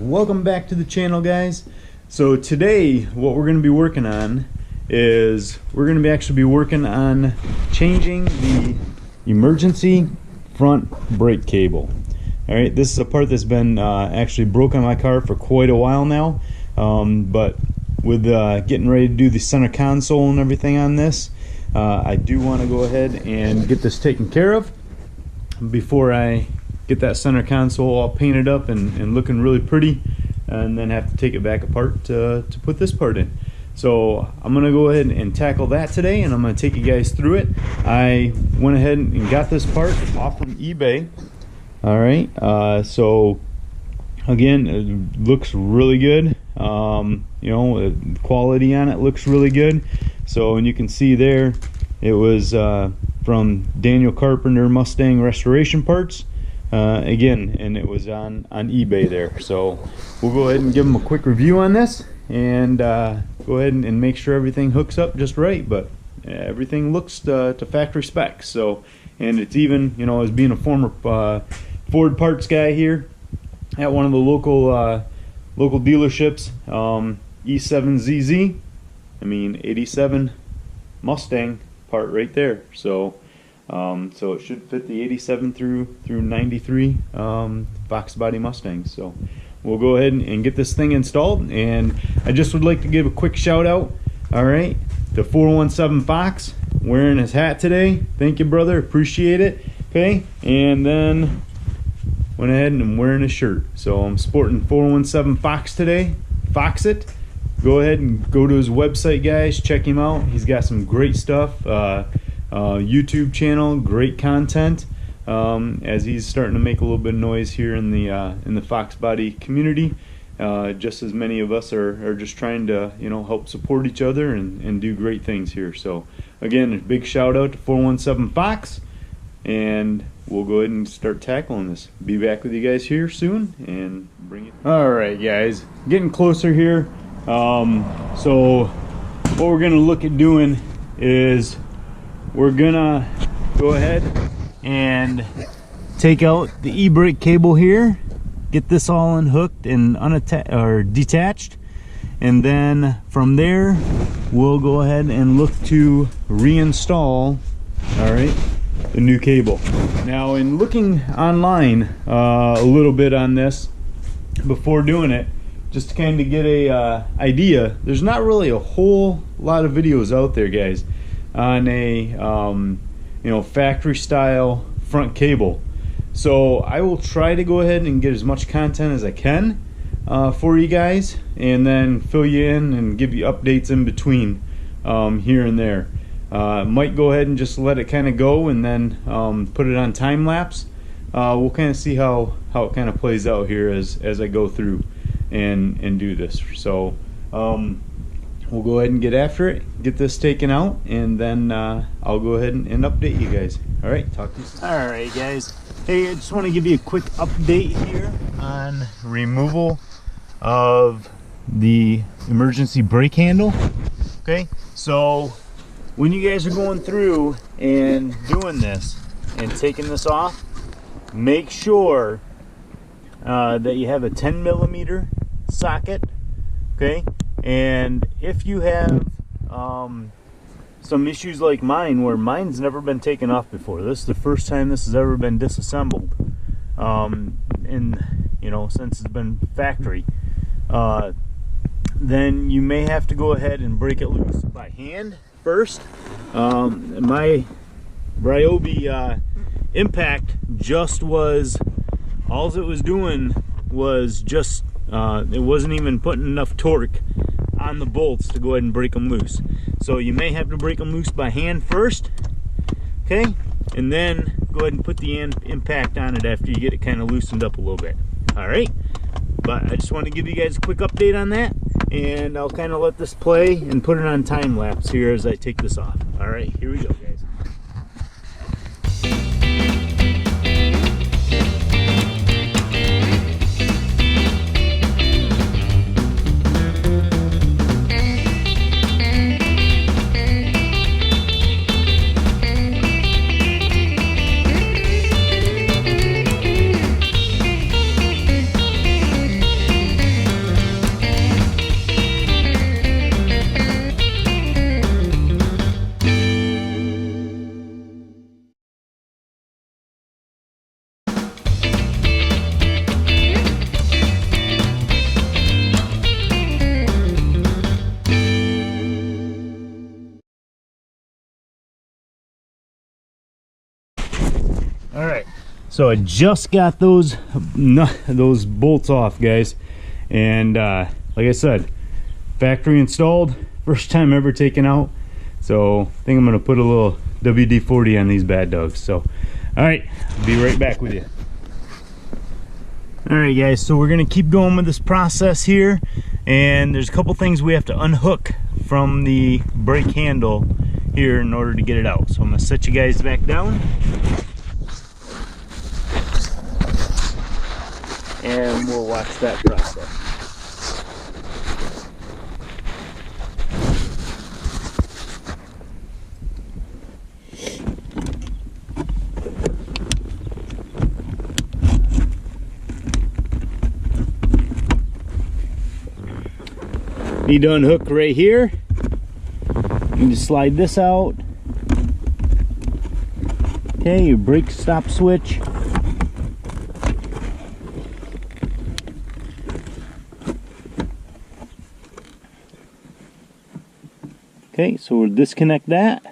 welcome back to the channel, guys. So today what we're going to be working on is we're going to actually be working on changing the emergency front brake cable. Alright, this is a part that's been actually broken on my car for quite a while now, but with getting ready to do the center console and everything on this, I do want to go ahead and get this taken care of before I get that center console all painted up and looking really pretty, and then have to take it back apart to put this part in. So I'm gonna go ahead and tackle that today, and I'm gonna take you guys through it. I went ahead and got this part off from eBay. All right, so again, it looks really good. You know, the quality on it looks really good. So, and you can see there, it was from Daniel Carpenter Mustang Restoration Parts. Again, and it was on eBay there. So we'll go ahead and give them a quick review on this, and go ahead and make sure everything hooks up just right. But everything looks to factory specs. So, and it's even, you know, as being a former Ford parts guy here at one of the local dealerships, E7ZZ, I mean 87 Mustang part right there. So so it should fit the 87 through 93 Foxbody Mustangs. So we'll go ahead and get this thing installed, and I just would like to give a quick shout out, all right, to 417 Fox wearing his hat today. Thank you, brother, appreciate it. Okay, and then went ahead and I'm wearing his shirt, so I'm sporting 417 Fox today. Fox it. Go ahead and go to his website, guys, check him out. He's got some great stuff. YouTube channel, great content, as he's starting to make a little bit of noise here in the Foxbody community, just as many of us are just trying to, you know, help support each other and do great things here. So again, a big shout out to 417 Fox, and we'll go ahead and start tackling this. Be back with you guys here soon and bring it. Alright, guys, getting closer here. So what we're gonna look at doing is we're gonna go ahead and take out the e-brake cable here, get this all unhooked and detached, and then from there we'll go ahead and look to reinstall, all right, the new cable. Now, in looking online a little bit on this before doing it, just to kind of get a idea, there's not really a whole lot of videos out there, guys, on a you know, factory style front cable. So I will try to go ahead and get as much content as I can for you guys, and then fill you in and give you updates in between here and there. Might go ahead and just let it kind of go, and then put it on time lapse. We'll kind of see how it kind of plays out here as I go through and do this. So we'll go ahead and get after it, get this taken out, and then I'll go ahead and update you guys. All right, talk to you soon. All right, guys. Hey, I just want to give you a quick update here on removal of the emergency brake handle. Okay, so when you guys are going through and doing this and taking this off, make sure that you have a 10mm socket. Okay, and if you have some issues like mine, where mine's never been taken off before, this is the first time this has ever been disassembled, in, you know, since it's been factory, then you may have to go ahead and break it loose by hand first. My Ryobi impact just was, all it was doing was just it wasn't even putting enough torque on the bolts to go ahead and break them loose. So you may have to break them loose by hand first, okay, and then go ahead and put the impact on it after you get it kind of loosened up a little bit. All right, but I just want to give you guys a quick update on that, and I'll kind of let this play and put it on time lapse here as I take this off. All right, here we go, guys. All right, so I just got those bolts off, guys, and like I said, factory installed, first time ever taken out. So I think I'm gonna put a little WD-40 on these bad dogs. So all right, I'll be right back with you. All right, guys, so we're gonna keep going with this process here, and there's a couple things we have to unhook from the brake handle here in order to get it out. So I'm gonna set you guys back down, and we'll watch that process. Need to unhook right here. Need to slide this out. Okay, your brake stop switch. Okay, so we'll disconnect that.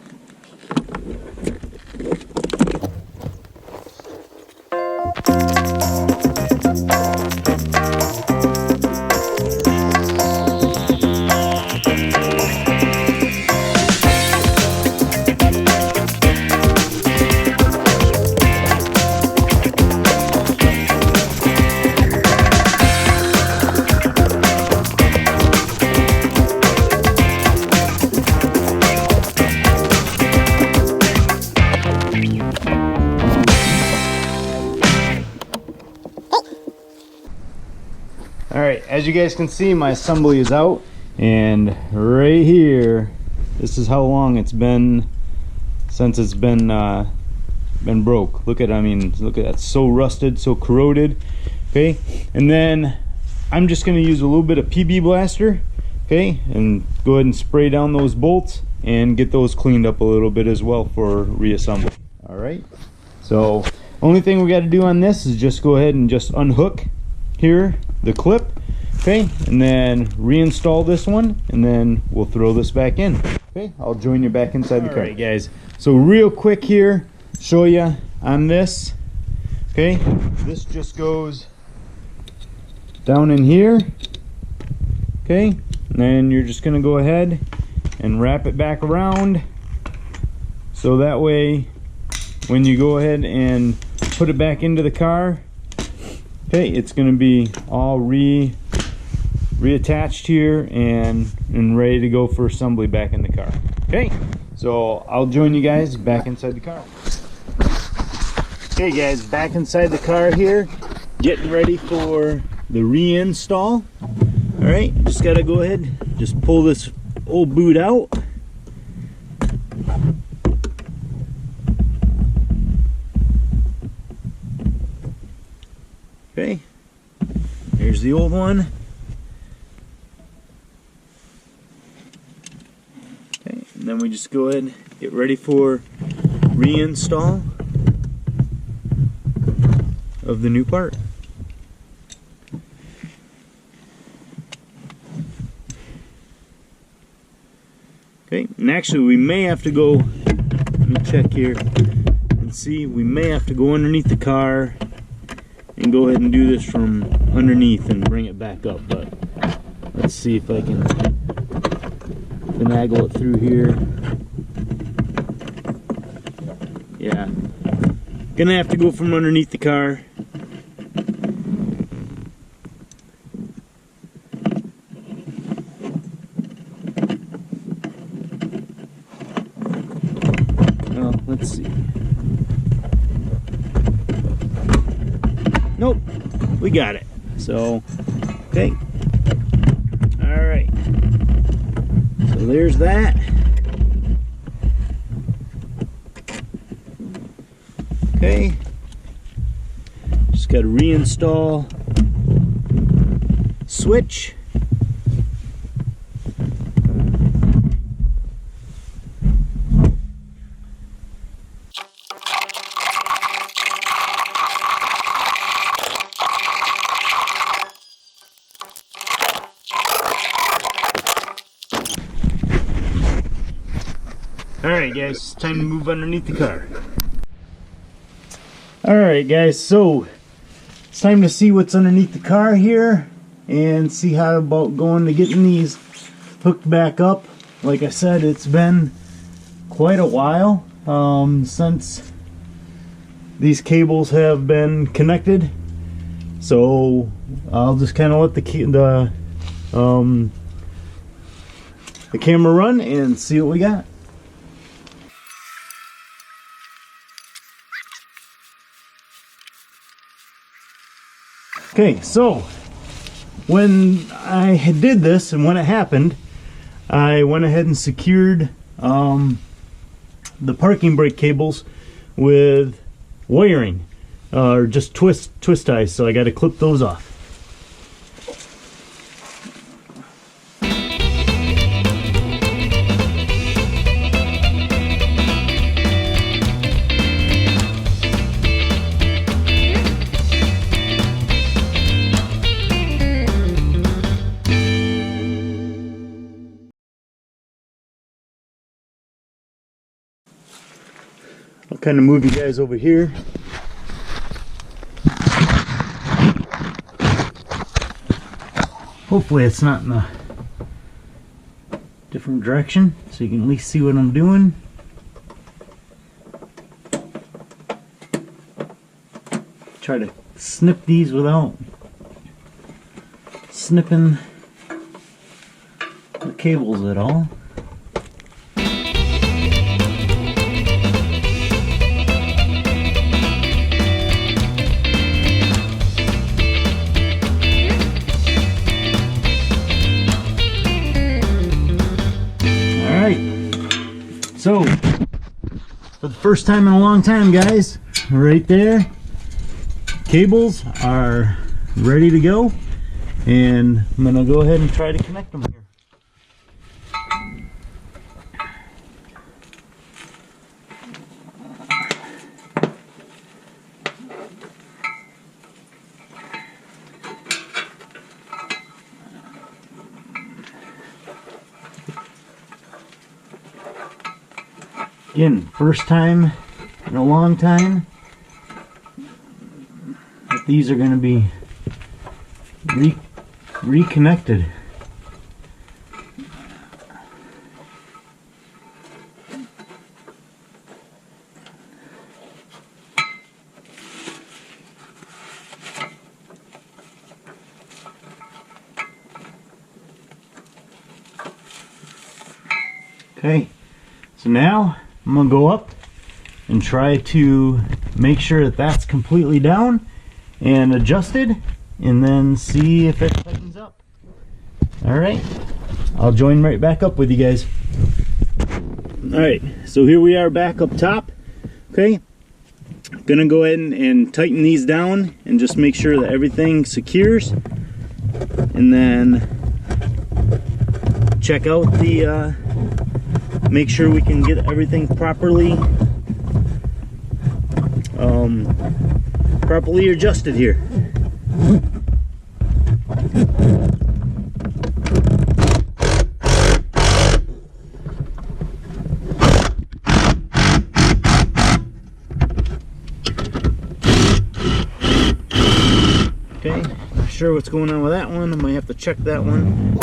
Alright, as you guys can see, my assembly is out, and right here, this is how long it's been since it's been broke. Look at, I mean, look at that, so rusted, so corroded. Okay, and then I'm just going to use a little bit of PB Blaster, okay, and go ahead and spray down those bolts and get those cleaned up a little bit as well for reassembly. Alright, so only thing we got to do on this is just go ahead and just unhook here the clip, okay, and then reinstall this one, and then we'll throw this back in. Okay, I'll join you back inside the car. Alright, guys, so real quick here, show you on this. Okay, this just goes down in here. Okay, and then you're just gonna go ahead and wrap it back around, so that way when you go ahead and put it back into the car, okay, it's going to be all reattached here and ready to go for assembly back in the car. Okay, so I'll join you guys back inside the car. Okay, guys, back inside the car here, getting ready for the reinstall. All right, just got to go ahead, just pull this old boot out. Okay, here's the old one. Okay, and then we just go ahead and get ready for reinstall of the new part. Okay, and actually we may have to go, let me check here and see, we may have to go underneath the car and go ahead and do this from underneath and bring it back up, but let's see if I can finagle it through here. Yeah, gonna have to go from underneath the car. Well, let's see. Nope, we got it. So, okay. All right. So there's that. Okay. Just got to reinstall switch. Alright guys, it's time to move underneath the car. Alright guys, so it's time to see what's underneath the car here and see how about going to getting these hooked back up. Like I said, it's been quite a while since these cables have been connected, so I'll just kind of let the camera run and see what we got. Okay, so when I did this and when it happened, I went ahead and secured the parking brake cables with wiring, or just twist ties, so I got to clip those off. I'll kind of move you guys over here. Hopefully it's not in a different direction, so you can at least see what I'm doing. Try to snip these without snipping the cables at all. So, for the first time in a long time, guys, right there, cables are ready to go, and I'm going to go ahead and try to connect them here. Again, first time in a long time that these are going to be reconnected. Okay, so now I'm going to go up and try to make sure that that's completely down and adjusted, and then see if it tightens up. Alright, I'll join right back up with you guys. Alright, so here we are back up top. Okay, gonna go ahead and tighten these down and just make sure that everything secures, and then check out the make sure we can get everything properly adjusted here. Okay, not sure what's going on with that one. I might have to check that one.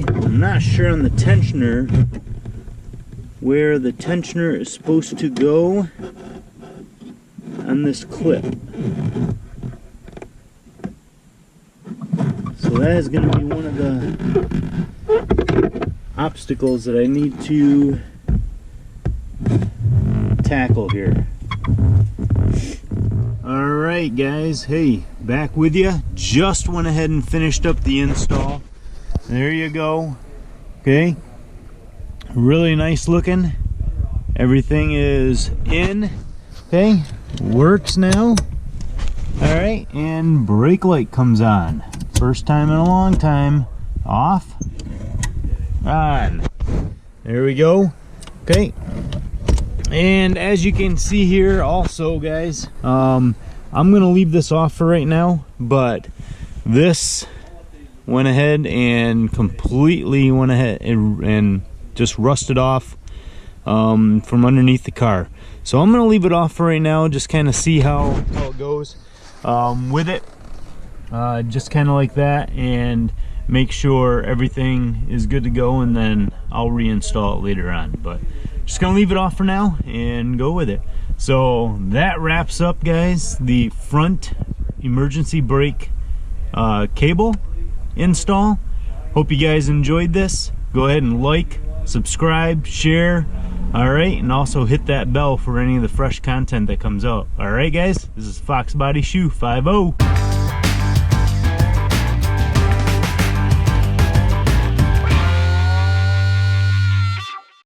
I'm not sure on the tensioner where the tensioner is supposed to go on this clip. So that is going to be one of the obstacles that I need to tackle here. Alright guys, hey, back with you. Just went ahead and finished up the install. There you go. Okay, really nice looking. Everything is in. Okay, works now. Alright, and brake light comes on. First time in a long time. Off. On. There we go. Okay. And as you can see here also, guys, I'm gonna leave this off for right now, but this went ahead and completely went ahead and just rusted off from underneath the car. So I'm gonna leave it off for right now, just kind of see how it goes with it, just kind of like that, and make sure everything is good to go, and then I'll reinstall it later on. But just gonna leave it off for now and go with it. So that wraps up, guys, the front emergency brake cable install. Hope you guys enjoyed this. Go ahead and like, subscribe, share, all right, and also hit that bell for any of the fresh content that comes out. All right, guys, this is Foxbody Shoe 50.